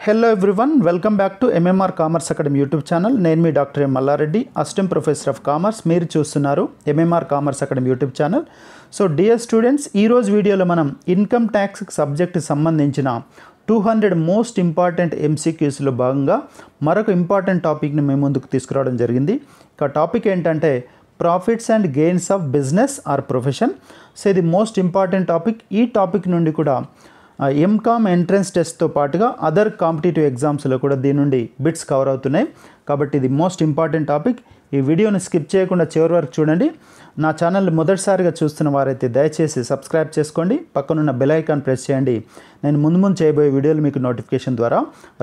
Hello everyone, welcome back to MMR Commerce Academy YouTube channel. నేను మీ doctor M Malla Reddy, assistant professor of commerce. మీరు చూస్తున్నారు MMR Commerce Academy YouTube channel. So dear students, ఈరోజు వీడియోలో మనం income tax subject సంబంధించిన 200 most important MCQస్లో భాగంగా మరొక ఇంపార్టెంట్ టాపిక్ని మేము ముందుకు తీసుకురావడం జరిగింది. ఇక టాపిక్ ఏంటంటే profits and gains of business or profession. So ఇది మోస్ట్ ఇంపార్టెంట్ టాపిక్. ఈ టాపిక్ నుండి కూడా ఎంకామ్ ఎంట్రన్స్ టెస్ట్తో పాటుగా అదర్ కాంపిటేటివ్ ఎగ్జామ్స్లో కూడా దీని నుండి బిట్స్ కవర్ అవుతున్నాయి. కాబట్టి ఇది మోస్ట్ ఇంపార్టెంట్ టాపిక్. ఈ వీడియోని స్కిప్ చేయకుండా చివరి వరకు చూడండి. నా ఛానల్ మొదటిసారిగా చూస్తున్న వారైతే దయచేసి సబ్స్క్రైబ్ చేసుకోండి, పక్కనున్న బెల్ ఐకాన్ ప్రెస్ చేయండి. నేను ముందు చేయబోయే వీడియోలు మీకు నోటిఫికేషన్ ద్వారా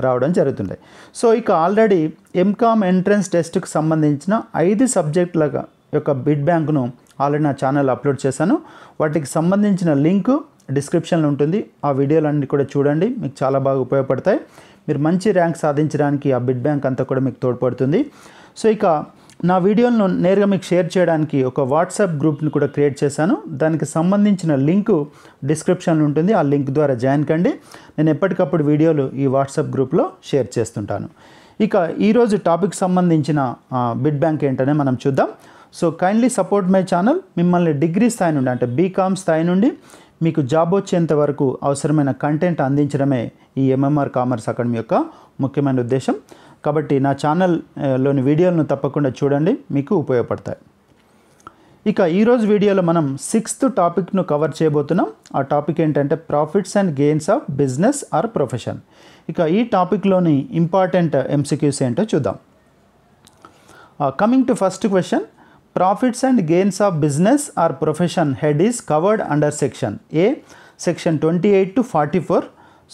రావడం జరుగుతుంది. సో ఇక ఆల్రెడీ ఎంకామ్ ఎంట్రన్స్ టెస్ట్కి సంబంధించిన 5 సబ్జెక్టుల యొక్క బిడ్ బ్యాంక్ను ఆల్రెడీ నా ఛానల్ అప్లోడ్ చేశాను. వాటికి సంబంధించిన లింకు డిస్క్రిప్షన్లో ఉంటుంది. ఆ వీడియోలన్నీ కూడా చూడండి, మీకు చాలా బాగా ఉపయోగపడతాయి. మీరు మంచి ర్యాంక్ సాధించడానికి ఆ బిడ్ బ్యాంక్ అంతా కూడా మీకు తోడ్పడుతుంది. సో ఇక నా వీడియోలను నేరుగా మీకు షేర్ చేయడానికి ఒక వాట్సాప్ గ్రూప్ని కూడా క్రియేట్ చేశాను. దానికి సంబంధించిన లింకు డిస్క్రిప్షన్లో ఉంటుంది. ఆ లింక్ ద్వారా జాయిన్ కండి. నేను ఎప్పటికప్పుడు వీడియోలు ఈ వాట్సాప్ గ్రూప్లో షేర్ చేస్తుంటాను. ఇక ఈరోజు టాపిక్ సంబంధించిన బిడ్ బ్యాంక్ ఏంటనే మనం చూద్దాం. So kindly support my channel. మిమ్మల్ని డిగ్రీ స్థాయి నుండి అంటే బీకామ్ స్థాయి నుండి మీకు జాబ్ వచ్చేంత వరకు అవసరమైన కంటెంట్ అందించడమే ఈ MMR కామర్స్ అకాడమీ యొక్క ముఖ్యమైన ఉద్దేశం. కాబట్టి నా ఛానల్లోని వీడియోలను తప్పకుండా చూడండి, మీకు ఉపయోగపడతాయి. ఇక ఈరోజు వీడియోలో మనం 6th టాపిక్ను కవర్ చేయబోతున్నాం. ఆ టాపిక్ ఏంటంటే profits and gains of business or profession. ఇక ఈ టాపిక్లోని ఇంపార్టెంట్ MCQs ఏంటో చూద్దాం. Coming to first question, Profits and gains of business or profession head is covered under section A, section 28 to 44.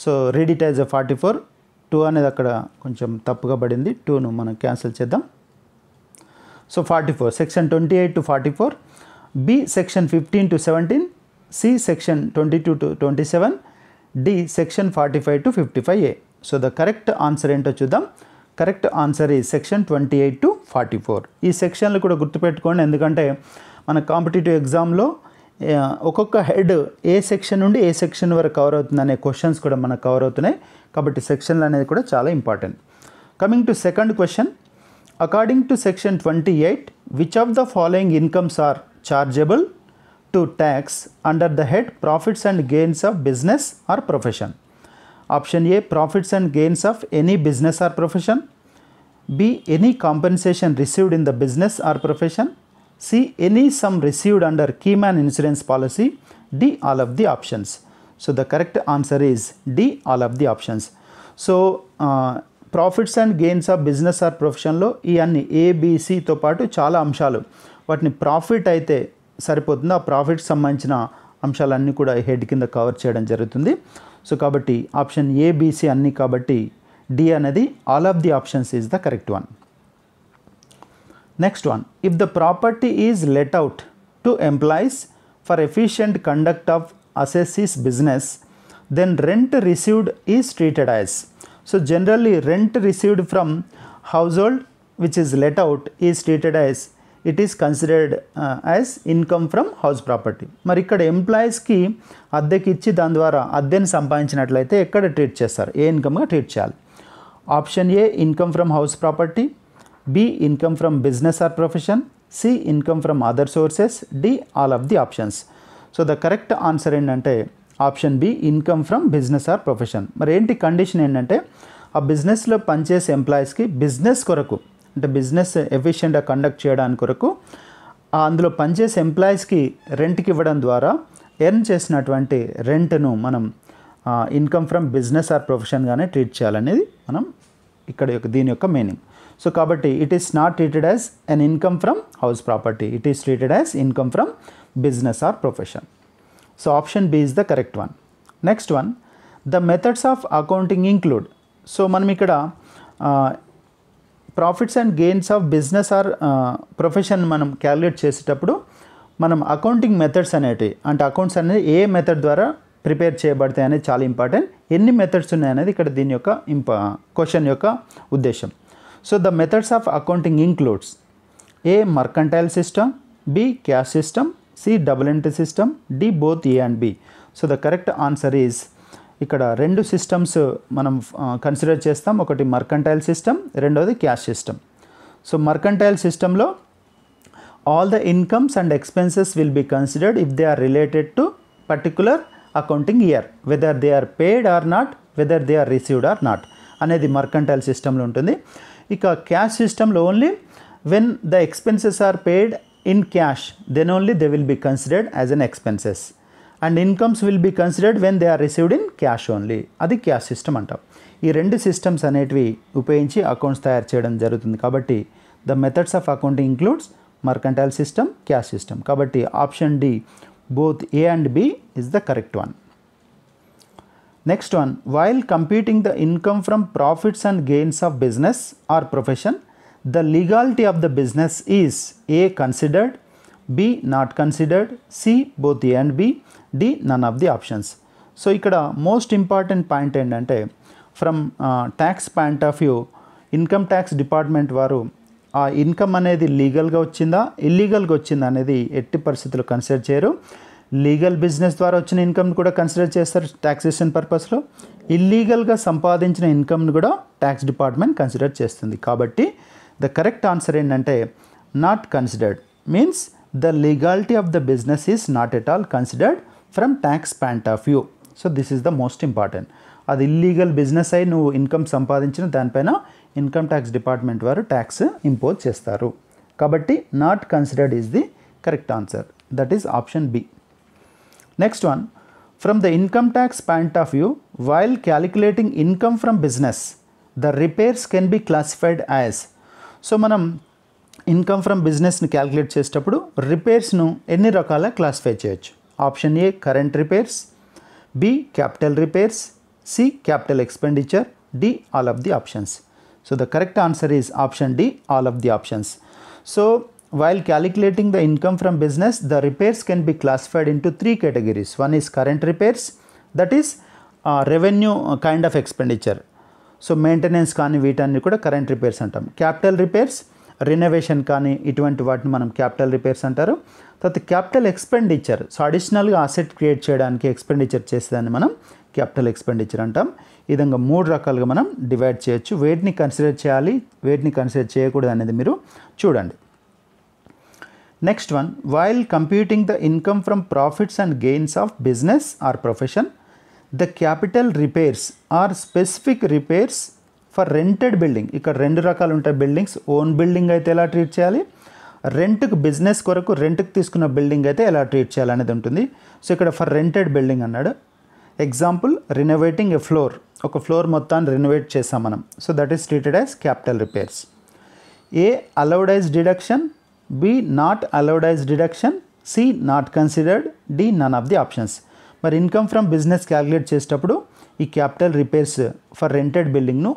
So read it as a 44. 2 అనేది అక్కడ కొంచెం తప్పుగా పడింది, 2ను మనం క్యాన్సిల్ చేద్దాం. So 44, section 28 to 44, B section 15 to 17, C section 22 to 27, D section 45 to 55A. So the correct answer ఏంటో చూద్దాం. Correct answer ఈ సెక్షన్ 28 to 44. ఈ సెక్షన్లు కూడా గుర్తుపెట్టుకోండి, ఎందుకంటే మన కాంపిటేటివ్ ఎగ్జామ్లో ఒక్కొక్క హెడ్ ఏ సెక్షన్ నుండి ఏ సెక్షన్ వరకు కవర్ అవుతుంది అనే క్వశ్చన్స్ కూడా మనకు కవర్ అవుతున్నాయి. కాబట్టి సెక్షన్లు అనేది కూడా చాలా important. Coming to second question, according to section 28, which of the following incomes are chargeable to tax under the head profits and gains of business or profession? Option A, profits and gains of any business or profession. B, any compensation received in the business or profession. C, any sum received under Keyman insurance policy. D, all of the options. So the correct answer is D, all of the options. So profits and gains of business are ప్రొఫెషన్లో ఈ అన్ని ABCతో పాటు చాలా అంశాలు, వాటిని profit అయితే సరిపోతుంది. ఆ ప్రాఫిట్ సంబంధించిన అంశాలన్నీ కూడా హెడ్ కింద కవర్ చేయడం జరుగుతుంది. సో కాబట్టి ఆప్షన్ ABC అన్నీ, కాబట్టి D అనేది all of the options is the correct one. Next one, if the property is let out to employees for efficient conduct of assessee's business, then rent received is treated as. So generally rent received from household which is let out is treated as, it is considered as income from house property. మరి ఇక్కడ ఎంప్లాయీస్కి అద్దెకి ఇచ్చి దాని ద్వారా అద్దెని సంపాదించినట్లయితే ఎక్కడ treat చేస్తారు, ఏ ఇన్కమ్గా ట్రీట్ చేయాలి? Option A, income from house property. B, income from business or profession. C, income from other sources. D, all of the options. So the correct answer ఏంటంటే option B, income from business or profession. మరి ఏంటి condition ఏంటంటే ఆ బిజినెస్లో పనిచేసే ఎంప్లాయీస్కి business కొరకు అంటే బిజినెస్ ఎఫిషియెంట్గా కండక్ట్ చేయడానికి కొరకు అందులో పనిచేసే ఎంప్లాయీస్కి రెంట్కి ఇవ్వడం ద్వారా ఎర్న్ చేసినటువంటి రెంట్ను మనం ఇన్కమ్ ఫ్రమ్ బిజినెస్ ఆర్ ప్రొఫెషన్గానే ట్రీట్ చేయాలనేది మనం ఇక్కడ దీని యొక్క మీనింగ్. సో కాబట్టి it is not treated as an income from house property, it is treated as income from business or profession. So option B is the correct one. Next one, the methods of accounting include. So మనం ఇక్కడ profits and gains of business or profession మనం calculate చేసేటప్పుడు మనం accounting methods అనేటివి, అంటే accounts అనేది ఏ method ద్వారా prepare చేయబడతాయి అనేది చాలా ఇంపార్టెంట్. ఎన్ని మెథడ్స్ ఉన్నాయనేది ఇక్కడ దీని యొక్క క్వశ్చన్ యొక్క ఉద్దేశం. So the methods of accounting includes A, mercantile system, B, cash system, C, double entry system, D, both A and B. So the correct answer is ఇక్కడ రెండు సిస్టమ్స్ మనం కన్సిడర్ చేస్తాం. ఒకటి మర్కంటైల్ సిస్టమ్, రెండవది cash system. So mercantile సిస్టంలో all the incomes and expenses will be considered if they are related to particular accounting year, whether they are paid or not, whether they are received or not అనేది mercantile సిస్టంలో ఉంటుంది. ఇక cash సిస్టంలో only when the expenses are paid in cash, then only they will be considered as an expenses, and incomes will be considered when they are received in cash only. అది cash system అంటాం. ఈ రెండు systems అనేటివి ఉపయోగించి accounts తయారు చేయడం జరుగుతుంది. కాబట్టి the methods of accounting includes mercantile system, cash system. Kabatti option D, both A and B is the correct one. Next one, while computing the income from profits and gains of business or profession, the legality of the business is A considered, B not considered, C both A and B, D none of the options. So ikkada most important point endante, from tax point of view, income tax department varu ఆ income అనేది లీగల్గా వచ్చిందా ఇల్లీగల్గా వచ్చిందా అనేది ఎట్టి పరిస్థితుల్లో consider చేయరు. లీగల్ బిజినెస్ ద్వారా వచ్చిన ఇన్కమ్ని కూడా కన్సిడర్ చేస్తారు ట్యాక్సేషన్ పర్పస్లో. ఇల్లీగల్గా సంపాదించిన ఇన్కమ్ని కూడా ట్యాక్స్ డిపార్ట్మెంట్ కన్సిడర్ చేస్తుంది. కాబట్టి ద కరెక్ట్ ఆన్సర్ ఏంటంటే not considered, means the legality of the business is not at all considered from tax point of view. So this is the most important. అది illegal business అయి నువ్వు income సంపాదించిన దానిపైన income tax department వారు tax impose చేస్తారు. కాబట్టి not considered is the correct answer. That is option B. Next one, from the income tax point of view, while calculating income from business the repairs can be classified as. So మనం income from బిజినెస్ని calculate చేసేటప్పుడు రిపేర్స్ను ఎన్ని రకాల classify చేయొచ్చు. Option A current repairs, B capital repairs, C capital expenditure, D all of the options. So the correct answer is option D, all of the options. So while calculating the income from business, the repairs can be classified into three categories. One is current repairs, that is revenue kind of expenditure. So maintenance కానీ వీటన్ని కూడా current repairs అంటాం. Capital repairs renovation కానీ ఇటువంటి వాటిని మనం capital repairs అంటారు. తర్వాత capital expenditure, so అడిషనల్గా అసెట్ క్రియేట్ చేయడానికి ఎక్స్పెండిచర్ చేసేదాన్ని మనం క్యాపిటల్ ఎక్స్పెండిచర్ అంటాం. ఈ విధంగా మూడు రకాలుగా మనం డివైడ్ చేయొచ్చు. వేటిని కన్సిడర్ చేయాలి, వేటిని కన్సిడర్ చేయకూడదు అనేది మీరు చూడండి. Next one, while computing the income from profits and gains of business or profession, the capital repairs or specific repairs for rented building. ఇక్కడ రెండు రకాలు ఉంటాయి బిల్డింగ్స్. ఓన్ బిల్డింగ్ అయితే ఎలా ట్రీట్ చేయాలి, రెంట్కి బిజినెస్ కొరకు రెంట్కి తీసుకున్న బిల్డింగ్ అయితే ఎలా ట్రీట్ చేయాలి అనేది ఉంటుంది. సో ఇక్కడ ఫర్ రెంటెడ్ బిల్డింగ్ అన్నాడు. ఎగ్జాంపుల్, రినోవేటింగ్ ఎ ఫ్లోర్, ఒక ఫ్లోర్ మొత్తాన్ని రినోవేట్ చేసాం మనం. So that is treated as capital repairs. A allowed as deduction, B not allowed as deduction, C not considered, D none of the options. మరి income from business calculate చేసేటప్పుడు ఈ capital repairs for rented బిల్డింగ్ను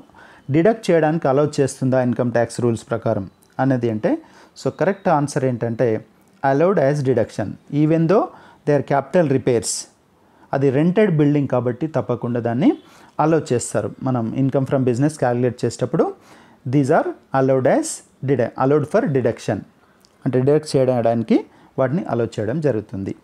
deduct చేయడానికి allow చేస్తుందా income tax rules ప్రకారం అనేది అంటే, so correct answer ఏంటంటే allowed as deduction even though they are capital repairs. అది రెంటెడ్ బిల్డింగ్ కాబట్టి తప్పకుండా దాన్ని అలౌ చేస్తారు. మనం ఇన్కమ్ ఫ్రమ్ బిజినెస్ క్యాలిక్యులేట్ చేసేటప్పుడు these are allowed for deduction, అంటే డిడక్ట్ చేయడానికి వాటిని అలౌ చేయడం జరుగుతుంది.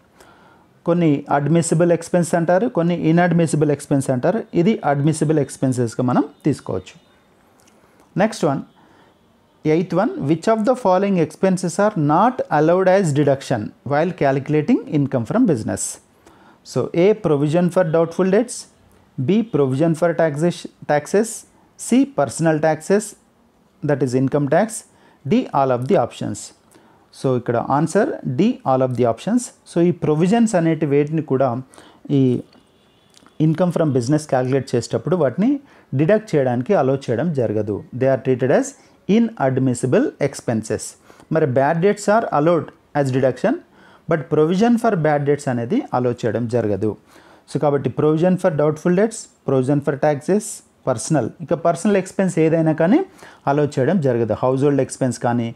కొన్ని అడ్మిసిబుల్ ఎక్స్పెన్స్ అంటారు, కొన్ని ఇన్అడ్మిసిబుల్ ఎక్స్పెన్స్ అంటారు. ఇది అడ్మిసిబుల్ ఎక్స్పెన్సెస్గా మనం తీసుకోవచ్చు. Next one, eighth one, which of the following expenses are not allowed as deduction while calculating income from business. So A, provision for doubtful debts, B, provision for taxes, C, personal taxes, that is income tax, D, all of the options. So ikkada answer D, all of the options. So ee provisions aneti వేటిని కూడా ఈ income from business calculate చేసేటప్పుడు వాటిని deduct చేయడానికి allow చేయడం జరగదు. They are treated as inadmissible expenses. మరి bad debts are allowed as deduction, but provision for bad debts అనేది అలో చేయడం జరగదు. సో కాబట్టి provision for doubtful debts, provision for taxes, personal, ఇక పర్సనల్ ఎక్స్పెన్స్ ఏదైనా కానీ అలో చేయడం జరగదు. హౌస్ హోల్డ్ ఎక్స్పెన్స్ కానీ,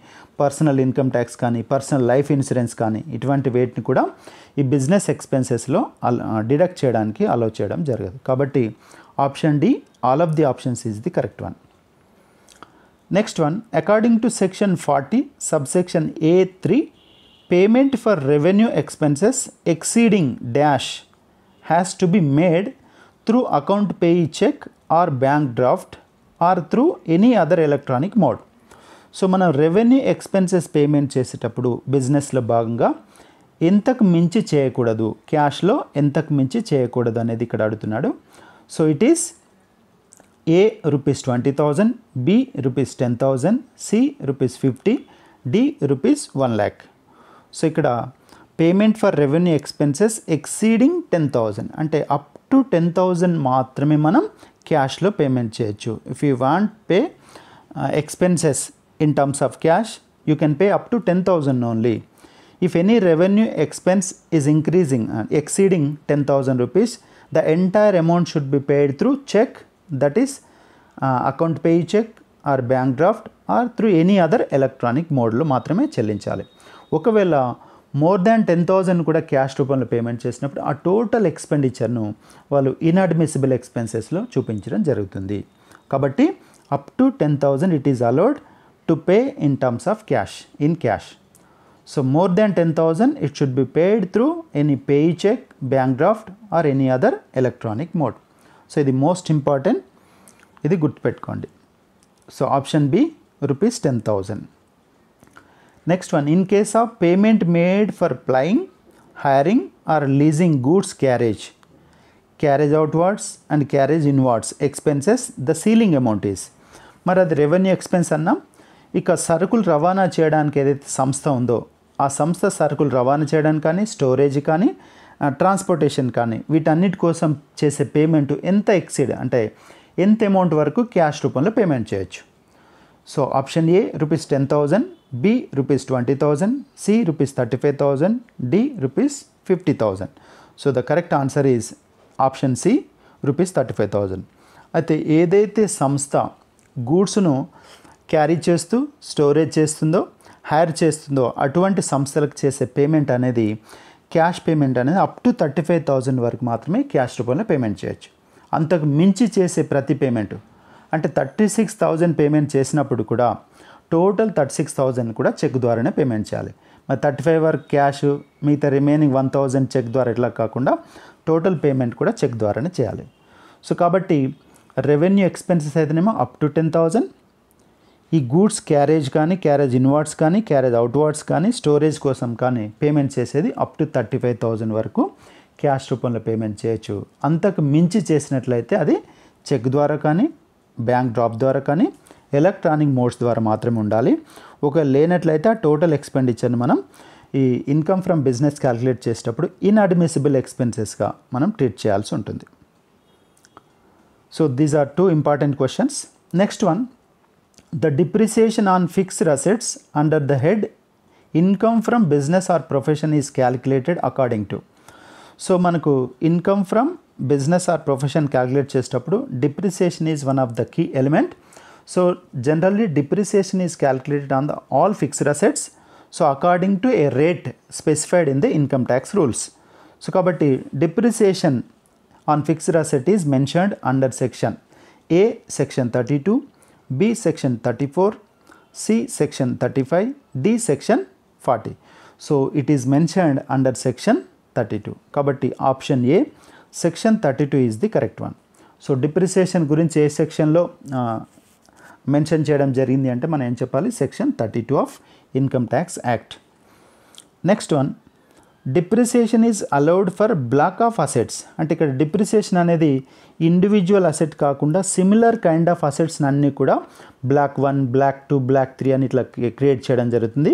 పర్సనల్ ఇన్కమ్ ట్యాక్స్ కానీ, పర్సనల్ లైఫ్ ఇన్సూరెన్స్ కానీ ఇటువంటి వేటిని కూడా ఈ బిజినెస్ ఎక్స్పెన్సెస్లో డిడక్ట్ చేయడానికి అలో చేయడం జరగదు. కాబట్టి option D, all of the options is the correct one. Next one, according to section 40 subsection A3, payment for revenue expenses exceeding dash has to be made through account payee check or bank draft or through any other electronic mode. So మనం revenue expenses payment చేసేటప్పుడు బిజినెస్లో భాగంగా ఎంతకు మించి చేయకూడదు, క్యాష్లో ఎంతకు మించి చేయకూడదు అనేది ఇక్కడ అడుగుతున్నాడు. So it is A ₹20,000, B ₹10,000, C ₹50,000, D ₹1 lakh. So ఇక్కడ payment for revenue expenses exceeding 10,000 అంటే అప్ టు 10,000 మాత్రమే మనం క్యాష్లో పేమెంట్ చేయొచ్చు. If you want pay expenses in terms of cash, you can pay up to 10,000 only. If any revenue expense is increasing and exceeding 10,000 rupees, the entire amount should be paid through check, that is account payee check or bank draft or through any other electronic mode లో మాత్రమే చెల్లించాలి. ఒకవేళ more than 10,000 కూడా cash రూపంలో payment చేసినప్పుడు ఆ total ఎక్స్పెండిచర్ను వాళ్ళు inadmissible ఎక్స్పెన్సెస్లో చూపించడం జరుగుతుంది. కాబట్టి up to 10,000 it is allowed to pay in terms of cash, in cash. So more than 10,000 it should be paid through any payee check, bank draft or any other electronic mode. So ఇది most important, ఇది గుర్తుపెట్టుకోండి. So option B ₹10,000. Next one, in case of payment made for plying, hiring or leasing goods carriage outwards and carriage inwards expenses the ceiling amount is. మరి అది revenue expense అన్నాం. ఇక సరుకులు రవాణా చేయడానికి ఏదైతే సంస్థ ఉందో ఆ సంస్థ సరుకులు రవాణా చేయడానికి కానీ, స్టోరేజ్ కానీ, ట్రాన్స్పోర్టేషన్ కానీ వీటన్నిటి కోసం చేసే పేమెంట్ ఎంత ఎక్సీడ్ అంటే ఎంత అమౌంట్ వరకు క్యాష్ రూపంలో పేమెంట్ చేయొచ్చు. So option A ₹10,000, B ₹20,000, C ₹35,000, D ₹50,000. So the correct answer is option C ₹35,000. అయితే ఏదైతే సంస్థ గూడ్స్ను క్యారీ చేస్తూ స్టోరేజ్ చేస్తుందో, హైర్ చేస్తుందో అటువంటి సంస్థలకు చేసే పేమెంట్ అనేది క్యాష్ పేమెంట్ అనేది అప్ టు 35,000 వరకు మాత్రమే క్యాష్ రూపంలో పేమెంట్ చేయొచ్చు. అంతకు మించి చేసే ప్రతి పేమెంట్ అంటే 36,000 పేమెంట్ చేసినప్పుడు కూడా టోటల్ 36,000 కూడా చెక్ ద్వారానే పేమెంట్ చేయాలి. మరి 35 వరకు క్యాష్, మిగతా రిమైనింగ్ 1,000 చెక్ ద్వారా ఇట్లా కాకుండా టోటల్ పేమెంట్ కూడా చెక్ ద్వారానే చేయాలి. సో కాబట్టి రెవెన్యూ ఎక్స్పెన్సెస్ అయితేనేమో అప్ టు 10,000, ఈ గూడ్స్ క్యారేజ్ కానీ, క్యారేజ్ ఇన్వర్డ్స్ కానీ, క్యారేజ్ అవుట్వర్డ్స్ కానీ, స్టోరేజ్ కోసం కానీ పేమెంట్ చేసేది అప్ టు 35,000 వరకు క్యాష్ రూపంలో పేమెంట్ చేయొచ్చు. అంతకు మించి చేసినట్లయితే అది చెక్ ద్వారా కానీ, బ్యాంక్ డ్రాప్ ద్వారా కానీ, ఎలక్ట్రానిక్ మోడ్స్ ద్వారా మాత్రమే ఉండాలి. ఒకవేళ లేనట్లయితే ఆ టోటల్ ఎక్స్పెండిచర్ని మనం ఈ ఇన్కమ్ ఫ్రమ్ బిజినెస్ క్యాలిక్యులేట్ చేసేటప్పుడు ఇన్అడ్మిసిబుల్ ఎక్స్పెన్సెస్గా మనం ట్రీట్ చేయాల్సి ఉంటుంది. So these are 2 important questions. Next one, the depreciation on fixed assets under the head income from business or profession is calculated according to. So మనకు income from business or profession calculate చేసేటప్పుడు depreciation is one of the key element. So generally depreciation is calculated on the all fixed assets. So according to a rate specified in the income tax rules. So కాబట్టి depreciation on fixed asset is mentioned under section A section 32, B section 34, C section 35, D section 40. So it is mentioned under section 32. కాబట్టి option A section 32 is the correct one. So depreciation గురించి ఏ సెక్షన్లో mention చేయడం జరిగింది అంటే మనం ఏం చెప్పాలి, section 32 of income tax act. Next one, depreciation is allowed for block of assets. అంటే ఇక్కడ డిప్రిసియేషన్ అనేది ఇండివిజువల్ అసెట్ కాకుండా సిమిలర్ కైండ్ ఆఫ్ అసెట్స్ అన్నీ కూడా బ్లాక్ 1, బ్లాక్ 2, బ్లాక్ 3 అని ఇట్లా క్రియేట్ చేయడం జరుగుతుంది.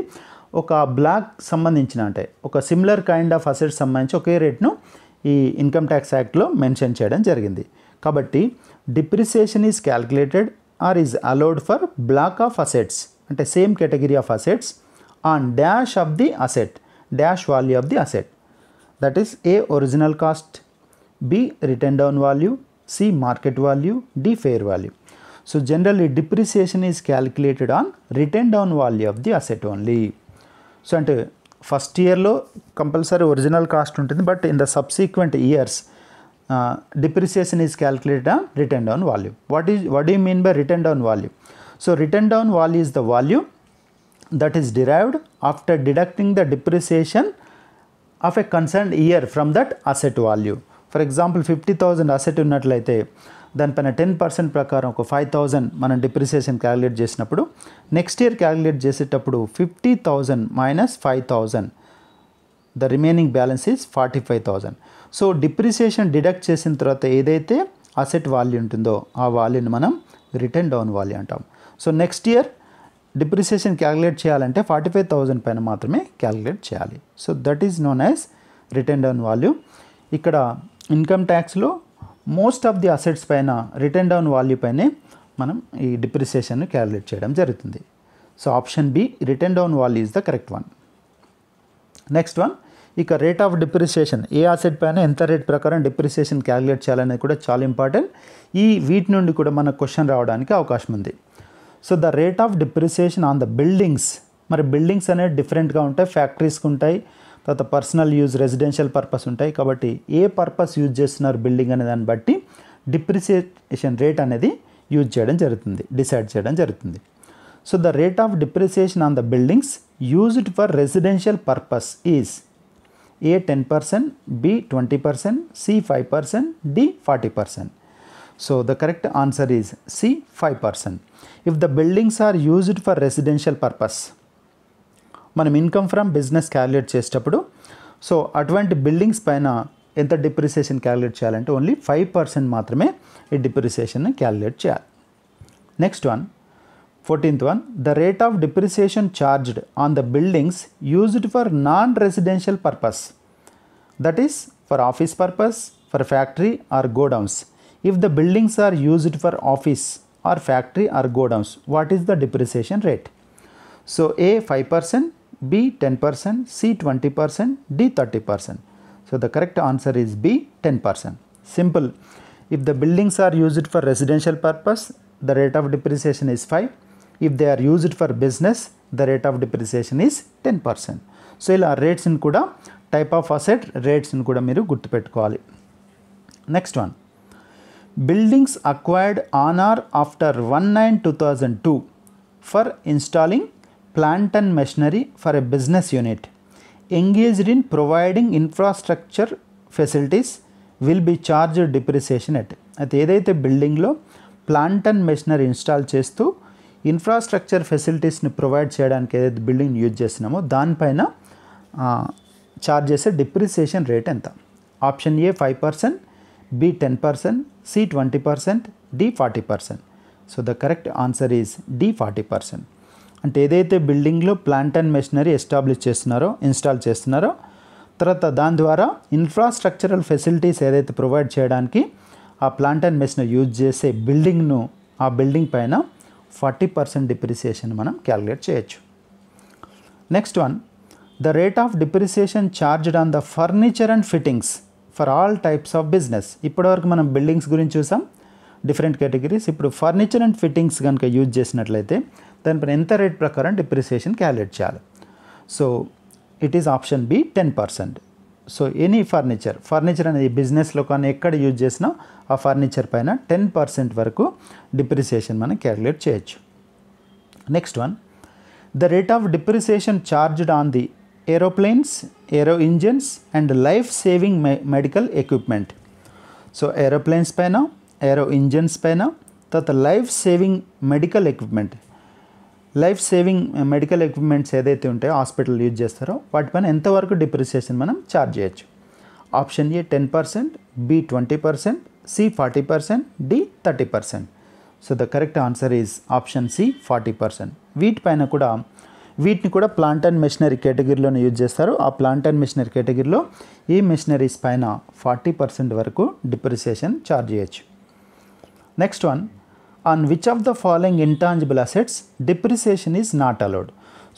ఒక బ్లాక్ సంబంధించిన అంటే ఒక సిమిలర్ కైండ్ ఆఫ్ అసెట్స్ సంబంధించి ఒకే రేట్ను ఈ ఇన్కమ్ ట్యాక్స్ యాక్ట్లో మెన్షన్ చేయడం జరిగింది. కాబట్టి depreciation is calculated or is allowed for block of assets అంటే same category of assets on dash of the asset, dash value of the asset, that is A original cost, B written down value, C market value, D fair value. So generally depreciation is calculated on written down value of the asset only. So అంటే first ఇయర్లో compulsory original cost ఉంటుంది, but in the subsequent years depreciation is calculated on written down value. What do you mean by return down value? So return down value is the value that is derived after deducting the depreciation of a concerned year from that asset value. For example 50,000 asset ఉన్నట్లయితే దానిపైన 10% ప్రకారం ఒక 5,000 మనం depreciation calculate చేసినప్పుడు next year calculate చేసేటప్పుడు 50,000 minus 5,000 the remaining balance is 45,000. So depreciation deduct చేసిన తర్వాత ఏదైతే అసెట్ వాల్యూ ఉంటుందో ఆ వాల్యూని మనం రిటర్న్ డౌన్ వాల్యూ అంటాం. So next year depreciation calculate చేయాలంటే 45,000 పైన మాత్రమే క్యాలిక్యులేట్ చేయాలి. So that is known has written down value. ఇక్కడ income ట్యాక్స్లో most of the assets పైన రిటర్న్ డౌన్ వాల్యూ పైనే మనం ఈ డిప్రిసియేషన్ను క్యాలిక్యులేట్ చేయడం జరుగుతుంది. So option B written down value is the correct one. Next one, ఇక రేట్ ఆఫ్ డిప్రిసియేషన్, ఏ అసెట్ పైన ఎంత రేట్ ప్రకారం డిప్రిసియేషన్ క్యాలిక్యులేట్ చేయాలనేది కూడా చాలా ఇంపార్టెంట్. వీటి నుండి కూడా మనకు క్వశ్చన్ రావడానికి అవకాశం ఉంది. So the rate of depreciation on the buildings, మరి బిల్డింగ్స్ అనేవి డిఫరెంట్గా ఉంటాయి, ఫ్యాక్టరీస్కి ఉంటాయి, తర్వాత పర్సనల్ యూజ్, రెసిడెన్షియల్ పర్పస్ ఉంటాయి. కాబట్టి ఏ పర్పస్ యూజ్ చేస్తున్నారు బిల్డింగ్ అనే దాన్ని బట్టి డిప్రిసియేషన్ రేట్ అనేది యూజ్ చేయడం జరుగుతుంది, డిసైడ్ చేయడం జరుగుతుంది. So the rate of depreciation on the buildings used for residential purpose is A 10%, B 20%, C 5%, D 40%. So the correct answer is C, 5%. If the buildings are used for residential purpose, మనం income from business calculate చేసేటప్పుడు so అటువంటి buildings పైన ఎంత depreciation calculate చేయాలంటే only 5% మాత్రమే ఈ depreciation calculate చేయాలి. Next one, 14th one, the rate of depreciation charged on the buildings used for non residential purpose, that is for office purpose, for factory or godowns. If the buildings are used for office or factory or godowns, what is the depreciation rate? So A 5%, B 10%, C 20%, D 30%. So the correct answer is B, 10%. Simple. If the buildings are used for residential purpose, the rate of depreciation is 5. If they are used for business, the rate of depreciation is 10%. So ఇలా rates ని కూడా type of asset rates ని కూడా మీరు గుర్తుపెట్టుకోవాలి. Next one. Buildings acquired on or after 1/9/2002 for installing plant and machinery for a business unit engaged in providing infrastructure facilities will be charged depreciation at. అయితే ఏదైతే బిల్డింగ్లో plant and machinery install చేస్తూ infrastructure ఫెసిలిటీస్ని provide చేయడానికి ఏదైతే building use చేస్తున్నామో దానిపైన charge చేసే depreciation rate ఎంత? Option A 5%, B 10%, C 20%, D 40%. So the correct answer is D 40%. అంటే ఏదైతే బిల్డింగ్లో ప్లాంట్ అండ్ మెషినరీ ఇన్స్టాల్ చేస్తున్నారో తర్వాత దాని ద్వారా ఇన్ఫ్రాస్ట్రక్చరల్ ఫెసిలిటీస్ ఏదైతే ప్రొవైడ్ చేయడానికి ఆ ప్లాంట్ అండ్ మెషినరీ యూజ్ చేసే బిల్డింగ్ను ఆ బిల్డింగ్ పైన 40% డిప్రిసియేషన్ మనం క్యాలిక్యులేట్ చేయొచ్చు. Next one, the rate of depreciation charged on the furniture and fittings for all types of business. ఇప్పటివరకు మనం బిల్డింగ్స్ గురించి చూసాం, డిఫరెంట్ కేటగిరీస్. ఇప్పుడు ఫర్నిచర్ అండ్ ఫిట్టింగ్స్ కనుక యూజ్ చేసినట్లయితే దానిపైన ఎంత రేట్ ప్రకారం డిప్రిసియేషన్ క్యాలిక్యులేట్ చేయాలి? So it is option B 10%. So any furniture అనేది బిజినెస్లో కానీ ఎక్కడ యూజ్ చేసినా ఆ ఫర్నిచర్ పైన 10% వరకు డిప్రిసియేషన్ మనం క్యాలిక్యులేట్ చేయొచ్చు. Next one, the rate of depreciation charged on the aeroplanes, aero engines and life saving medical equipment. So aeroplanes పైన, ఏరో ఇంజన్స్ పైన, తర్వాత life saving medical equipment, life saving medical equipments ఏదైతే ఉంటాయో hospital use చేస్తారో వాటిపైన ఎంతవరకు depreciation మనం charge చేయొచ్చు? Option A 10%, B 20%, C 40%, D 30%. So the correct answer is option C 40%. వీటిని కూడా ప్లాంట్ అండ్ మెషినరీ కేటగిరీలోనే యూజ్ చేస్తారు. ఆ ప్లాంట్ అండ్ మెషినరీ కేటగిరీలో ఈ మెషినరీస్ పైన 40% వరకు డిప్రిసియేషన్ ఛార్జ్ చేయొచ్చు. Next one, on which of the following intangible assets depreciation is not allowed?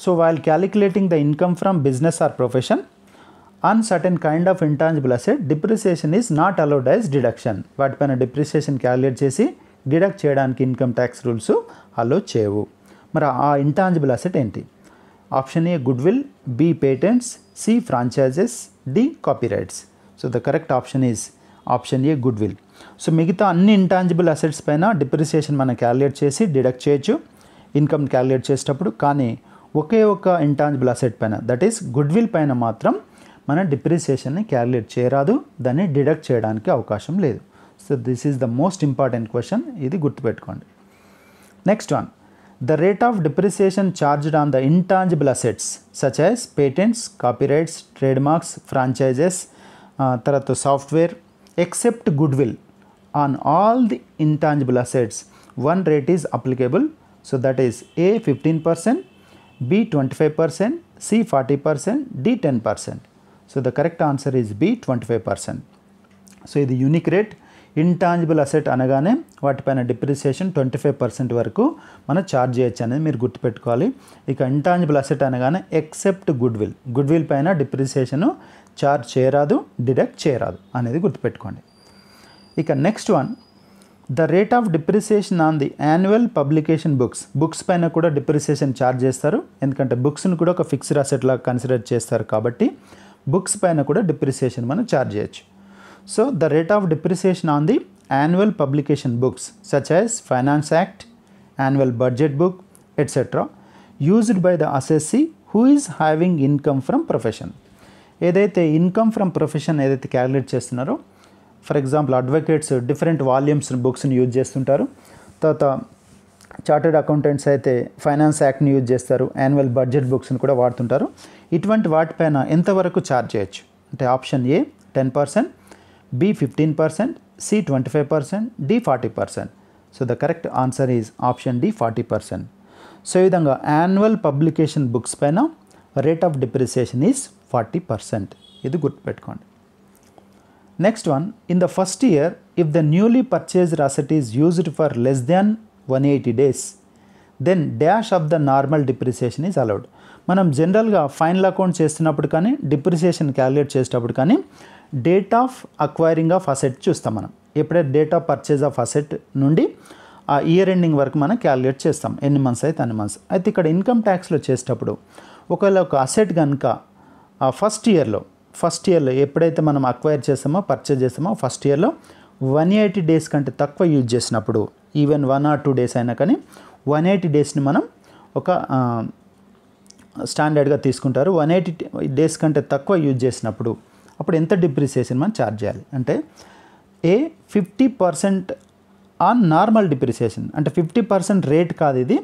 So while calculating the income from business or profession on certain kind of intangible asset depreciation is not allowed as deduction. వాటిపైన depreciation calculate చేసి deduct చేయడానికి income tax rules allow చేయవు. మరి ఆ intangible asset ఏంటి? Option A goodwill, B patents, C franchises, D copyrights. So the correct option is option A good will. So మిగతా అన్ని intangible assets పైన depreciation మనం క్యాలిక్యులేట్ చేసి డిడక్ట్ చేయొచ్చు ఇన్కమ్ క్యాలిక్యులేట్ చేసేటప్పుడు. కానీ ఒకే ఒక ఇంటాంజిబుల్ అసెట్ పైన, దట్ ఈస్ గుడ్ విల్ పైన మాత్రం మన డిప్రిసియేషన్ని క్యాలిక్యులేట్ చేయరాదు, దాన్ని డిడక్ట్ చేయడానికి అవకాశం లేదు. So this is the most important question, ఇది గుర్తుపెట్టుకోండి. Next one, the rate of depreciation charged on the intangible assets such as patents, copyrights, trademarks, franchises, తర్వాత software, except goodwill on all the intangible assets, one rate is applicable. So that is A 15%, B 25%, C 40%, D 10%. So the correct answer is B 25%. So ఇది unique rate. Intangible asset అనగానే వాటిపైన depreciation 25% వరకు మనం charge చేయొచ్చు అనేది మీరు గుర్తుపెట్టుకోవాలి. ఇక ఇంటాంజిబుల్ అసెట్ అనగానే ఎక్సెప్ట్ గుడ్విల్ పైన డిప్రిసియేషన్ ఛార్జ్ చేయరాదు, డిడక్ట్ చేయరాదు అనేది గుర్తుపెట్టుకోండి. ఇక next one, the rate of depreciation on the annual publication books పైన కూడా డిప్రిసియేషన్ ఛార్జ్ చేస్తారు, ఎందుకంటే బుక్స్ని కూడా ఒక ఫిక్స్డ్ అసెట్ లాగా కన్సిడర్ చేస్తారు కాబట్టి బుక్స్ పైన కూడా డిప్రిసియేషన్ మనం ఛార్జ్ చేయొచ్చు. So the rate of depreciation on the annual publication books such as Finance Act, annual budget book, etc. used by the assessee who is having income from profession. ఏదైతే income from profession ఏదైతే calculate చేస్తున్నారో, for example advocates different volumes బుక్స్ని use చేస్తుంటారు, తర్వాత chartered accountants అయితే finance యాక్ట్ని use చేస్తారు, annual budget బుక్స్ని కూడా వాడుతుంటారు. ఇటువంటి వాటిపైన ఎంతవరకు ఛార్జ్ చేయొచ్చు అంటే option A 10%, B 15%, C 25%, D 40%. So the correct answer is option D 40%. సో ఈ విధంగా యాన్యువల్ పబ్లికేషన్ బుక్స్ పైన రేట్ ఆఫ్ డిప్రిసియేషన్ ఈజ్ 40%. ఇది గుర్తుపెట్టుకోండి. Next one, in the first year if the newly purchased asset is used for less than 180 days then dash of the normal depreciation is allowed. మనం జనరల్గా final account చేస్తున్నప్పుడు కానీ depreciation calculate చేసేటప్పుడు కానీ date of acquiring of asset చూస్తాం. మనం ఎప్పుడైతే date of purchase of asset నుండి ఆ ఇయర్ ఎండింగ్ వరకు మనం క్యాలిక్యులేట్ చేస్తాం, ఎన్ని మంత్స్ అయితే అన్ని మంత్స్. అయితే ఇక్కడ ఇన్కమ్ ట్యాక్స్లో చేసేటప్పుడు ఒకవేళ ఒక అసెట్ కనుక ఫస్ట్ ఇయర్లో ఎప్పుడైతే మనం అక్వైర్ చేస్తామో పర్చేజ్ చేస్తామో ఫస్ట్ ఇయర్లో 180 days కంటే తక్కువ యూజ్ చేసినప్పుడు, ఈవెన్ 1 or 2 days అయినా కానీ 180 daysని మనం ఒక స్టాండర్డ్గా తీసుకుంటారు. 180 days కంటే తక్కువ యూజ్ చేసినప్పుడు అప్పుడు ఎంత డిప్రిసియేషన్ మనం ఛార్జ్ చేయాలి అంటే ఏ 50% ఆన్ నార్మల్ డిప్రిసియేషన్, అంటే 50% రేట్ కాదు ఇది.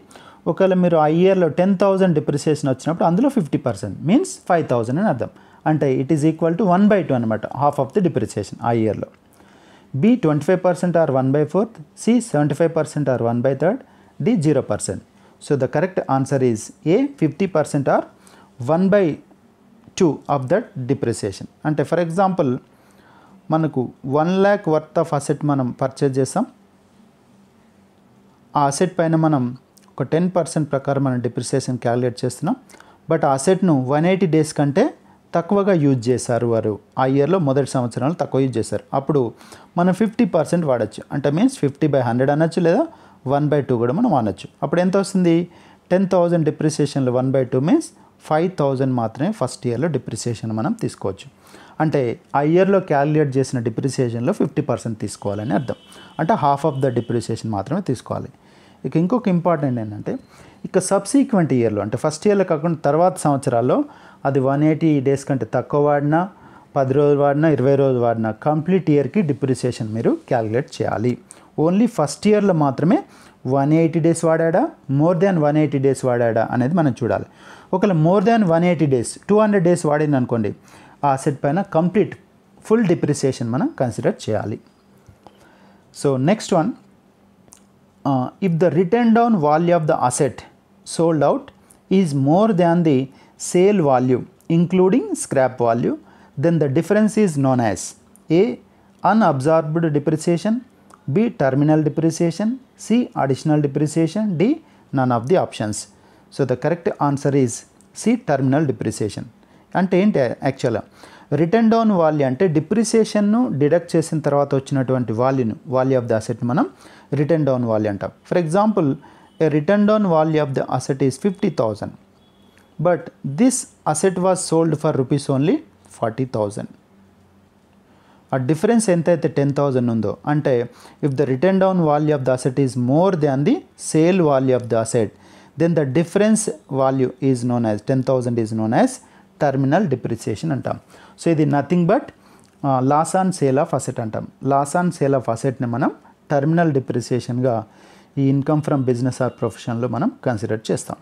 ఒకవేళ మీరు ఆ ఇయర్లో 10,000 డిప్రిసియేషన్ వచ్చినప్పుడు అందులో 50% మీన్స్ 5,000 అని అర్థం. అంటే ఇట్ ఈస్ ఈక్వల్ టు 1/2 అనమాట, హాఫ్ ఆఫ్ ది డిప్రిసియేషన్ ఆ ఇయర్లో. B 25% or 1/4, C 75% or 1/3, D 0%. So the correct answer is A 50% or 1/2 of that depreciation. అంటే ఫర్ ఎగ్జాంపుల్ మనకు 1 lakh వర్త్ ఆఫ్ అసెట్ మనం పర్చేజ్ చేస్తాం, ఆ అసెట్ పైన మనం ఒక 10% ప్రకారం మనం డిప్రిసియేషన్ క్యాలిక్యులేట్ చేస్తున్నాం. బట్ ఆ అసెట్ను 180 days కంటే తక్కువగా యూజ్ చేశారు వారు, ఆ ఇయర్లో మొదటి సంవత్సరంలో తక్కువ యూజ్ చేశారు. అప్పుడు మనం 50% వాడచ్చు, అంటే మీన్స్ 50/100 అనొచ్చు, లేదా 1/2 కూడా మనం అనొచ్చు. అప్పుడు ఎంత వస్తుంది, 10,000 డిప్రిసియేషన్లో 1/2 మీన్స్ 5,000 మాత్రమే ఫస్ట్ ఇయర్లో డిప్రిసియేషన్ మనం తీసుకోవచ్చు. అంటే ఆ ఇయర్లో క్యాలిక్యులేట్ చేసిన డిప్రిసియేషన్లో 50% తీసుకోవాలని అర్థం, అంటే హాఫ్ ఆఫ్ ద డిప్రిసియేషన్ మాత్రమే తీసుకోవాలి. ఇక ఇంకొక ఇంపార్టెంట్ ఏంటంటే ఇక సబ్సీక్వెంట్ ఇయర్లో, అంటే ఫస్ట్ ఇయర్లో కాకుండా తర్వాత సంవత్సరాల్లో అది 180 days కంటే తక్కువ వాడినా, 10 రోజులు వాడినా, 20 రోజులు వాడినా కంప్లీట్ ఇయర్కి డిప్రిసియేషన్ మీరు క్యాలిక్యులేట్ చేయాలి. ఓన్లీ ఫస్ట్ ఇయర్లో మాత్రమే 180 days వాడా, మోర్ దాన్ 180 days వాడా అనేది మనం చూడాలి. ఒకవేళ మోర్ దాన్ 180 days 200 days వాడింది అనుకోండి, ఆ అసెట్ పైన కంప్లీట్ ఫుల్ డిప్రిసియేషన్ మనం కన్సిడర్ చేయాలి. So next one, if the written down value of the asset sold out is more than the sale value including scrap value, then the difference is known as A unabsorbed depreciation, B terminal depreciation, C additional depreciation, D none of the options. So the correct answer is C terminal depreciation. అంటే ఏంటి యాక్చువల్గా return down value అంటే డిప్రిసియేషన్ను deduct చేసిన తర్వాత వచ్చినటువంటి value of the asset మనం written down value అంటాం. For example a written down value of the asset is 50,000 but this asset was sold for rupees only 40,000. ఆ డిఫరెన్స్ ఎంతైతే 10,000 ఉందో, అంటే if the written down value of the asset is more than the sale value of the asset, then the difference value is known as 10,000 is known as terminal depreciation అంటాం. So ఇది nothing but loss on sale of asset అంటాం. Loss on sale of అసెట్ని మనం terminal డిప్రిసియేషన్గా ఈ income from business are ప్రొఫెషన్లో మనం consider చేస్తాం.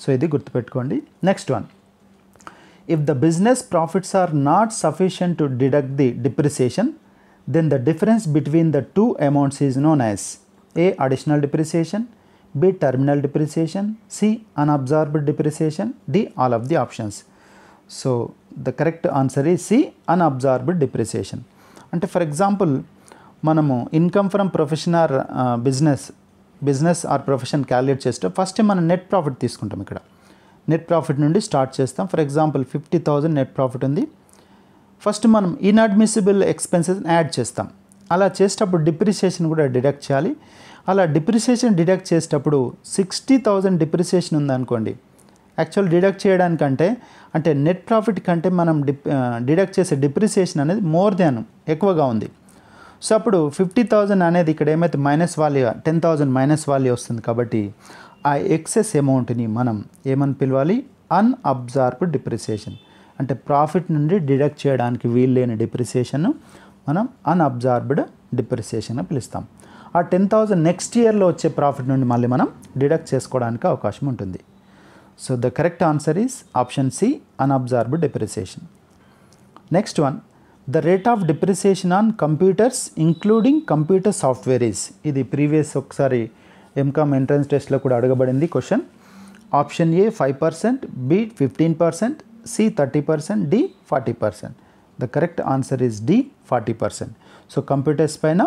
So ఇది గుర్తుపెట్టుకోండి. Next one, if the business profits are not sufficient to deduct the depreciation, then the difference between the two amounts is known as A additional depreciation, B terminal depreciation, C unabsorbed depreciation, D all of the options. So the correct answer is C unabsorbed depreciation. అంటే for example మనము income from profession or business or profession calculate చేస్తే first మనం net profit తీసుకుంటాం. ఇక్కడ net profit నుండి start చేస్తాం. For example 50,000 net profit ఉంది. First మనం ఇన్అడ్మిసిబుల్ ఎక్స్పెన్సెస్ యాడ్ చేస్తాం. అలా చేసేటప్పుడు డిప్రిసియేషన్ కూడా డిడక్ట్ చేయాలి. అలా డిప్రిసియేషన్ డిడక్ట్ చేసేటప్పుడు 60,000 డిప్రిసియేషన్ ఉందనుకోండి, యాక్చువల్ డిడక్ట్ చేయడానికంటే అంటే నెట్ ప్రాఫిట్ కంటే మనం డిడక్ట్ చేసే డిప్రిసియేషన్ అనేది మోర్ దాన్ ఎక్కువగా ఉంది. సో అప్పుడు 50,000 అనేది ఇక్కడ ఏమైతే మైనస్ వాల్యూ 10,000 మైనస్ వాల్యూ వస్తుంది. కాబట్టి ఆ ఎక్సెస్ అమౌంట్ని మనం ఏమని పిలవాలి? అన్అబ్జార్బ్డ్ డిప్రిసియేషన్. అంటే ప్రాఫిట్ నుండి డిడక్ట్ చేయడానికి వీలు లేని డిప్రిసియేషన్ మనం అన్అబ్జార్బ్డ్ డిప్రిసియేషన్ పిలుస్తాం. ఆ 10,000 నెక్స్ట్ ఇయర్లో వచ్చే ప్రాఫిట్ నుండి మళ్ళీ మనం డిడక్ట్ చేసుకోవడానికి అవకాశం ఉంటుంది. So the correct answer is option C, unabsorbed depreciation. Next one, the rate of depreciation on computers including computer software is. ఇది ప్రీవియస్ ఒకసారి ఎంకామ్ ఎంట్రన్స్ టెస్ట్లో కూడా అడగబడింది question. Option A 5%, B 15%, C 30%, D 40%. The correct answer is D 40%. So computers పైన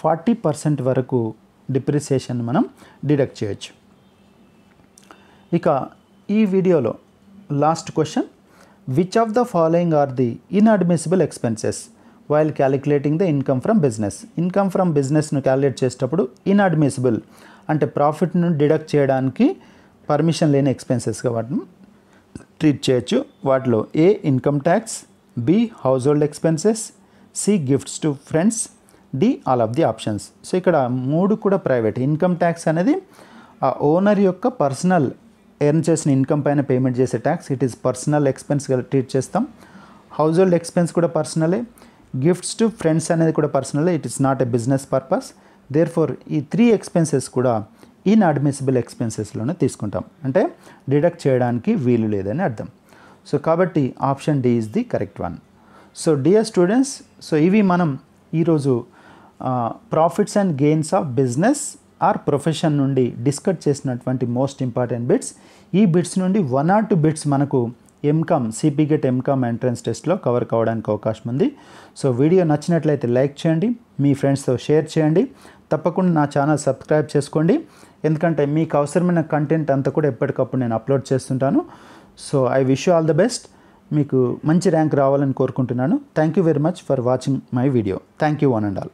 40% వరకు depreciation మనం deduct చేయొచ్చు. ఇక ఈ వీడియోలో last question, which of the following are the inadmissible expenses while calculating the income from business. Income from బిజినెస్ను calculate చేసేటప్పుడు inadmissible అంటే ప్రాఫిట్ నుండి డిడక్ట్ చేయడానికి పర్మిషన్ లేని ఎక్స్పెన్సెస్గా వాటిని ట్రీట్ చేయొచ్చు. వాటిలో A income tax, B household expenses, C gifts to friends, D all of the options. So ఇక్కడ 3 కూడా ప్రైవేట్. ఇన్కమ్ ట్యాక్స్ అనేది ఆ ఓనర్ యొక్క పర్సనల్ ఎర్న్ చేసిన ఇన్కమ్ పైన పేమెంట్ చేసే ట్యాక్స్, ఇట్ ఈస్ పర్సనల్ ఎక్స్పెన్స్గా ట్రీట్ చేస్తాం. హౌస్ హోల్డ్ ఎక్స్పెన్స్ కూడా పర్సనలే. గిఫ్ట్స్ టు ఫ్రెండ్స్ అనేది కూడా పర్సనలే, it is not a business purpose. Therefore ఈ 3 ఎక్స్పెన్సెస్ కూడా ఇన్అడ్మిసిబుల్ ఎక్స్పెన్సెస్లోనే తీసుకుంటాం, అంటే డిడక్ట్ చేయడానికి వీలు లేదని అర్థం. సో కాబట్టి option D is the correct one. So dear students, so ఇవి మనం ఈరోజు profits and gains of business or profession నుండి డిస్కస్ చేసినటువంటి మోస్ట్ ఇంపార్టెంట్ బిట్స్. ఈ బిట్స్ నుండి 1 or 2 బిట్స్ మనకు సిపి గెట్ ఎంకామ్ ఎంట్రన్స్ టెస్ట్లో కవర్ కావడానికి అవకాశం ఉంది. సో వీడియో నచ్చినట్లయితే లైక్ చేయండి, మీ ఫ్రెండ్స్తో షేర్ చేయండి, తప్పకుండా నా ఛానల్ సబ్స్క్రైబ్ చేసుకోండి. ఎందుకంటే మీకు అవసరమైన కంటెంట్ అంతా కూడా ఎప్పటికప్పుడు నేను అప్లోడ్ చేస్తుంటాను. So I wish you all the best. మీకు మంచి ర్యాంక్ రావాలని కోరుకుంటున్నాను. Thank you very much for watching my video. Thank you one and all.